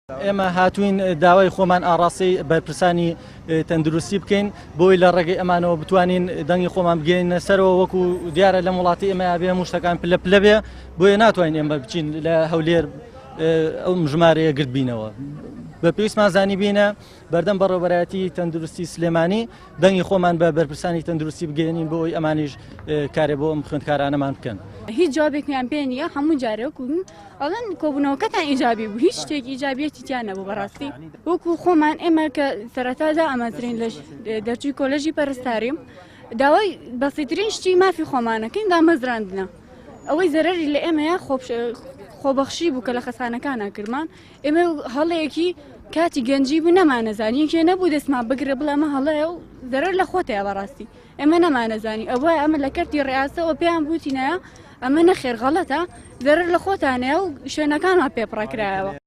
ئێمە هاتوین داوای خۆمان ئاڕاستی بەرپرسانی تەندروستی بکەین بۆی لە ڕێگەی ئەمانەوە بتوانین دەنگی خۆمان بگەینە سەرەوە وەکو دیارە لە وڵاتی ئێمە بێ هەموو شتەکان پلە پلە بێ بۆیە ناتوانین ئێمە بچین لە هەولێر ئەو ژمارەیە گرت بینەوە بە پێویستمان زانی بینە بەردەم بەڕێوەبەرایەتی تەندروستی سلێمانی دەنگی خۆمان بە بەرپرسانی تەندروستی بگەێنین بۆی ئەمانیش کارێ بۆ ئەم خوێندکارانەمان بکەن. هیچ جوابێکیان پێ نییە هەموو جارێکون ئەڵەن کۆبوونەوەکەتان ئیجابی بوو هیچ شتێکی ئیجابیەتی تیان نەبوو بەڕاستی وەکو خۆمان ئێمە کە سەرەتادا ئەمەزرین لە دەرچووی کۆلێژی پەرستاریم داوای بەسیترین شتی مافی خۆمانەکەین دامەزراندنە ئەوەی زەرەری لە ئێمەیە خۆبەخشی بوو کە لە خەسانەکانە کردمان ئێمە هەڵەیەکی کاتی گەنجی بوو نەمانەزانی کێ نەبوو دەستمان بگرە بڵێ ئەمە هەڵەیە و زەرەر لە خۆتەیە بەڕاستی ئێمە نەمانەزانی ئەوە ئەمە لە کەرتی ڕێیاسەوە پێیان بوتینەیە ئەمە نەخێر غەڵەتە زەرەر لە خۆتانەیە و شوێنەکانمان پێپڕەکرایەوە.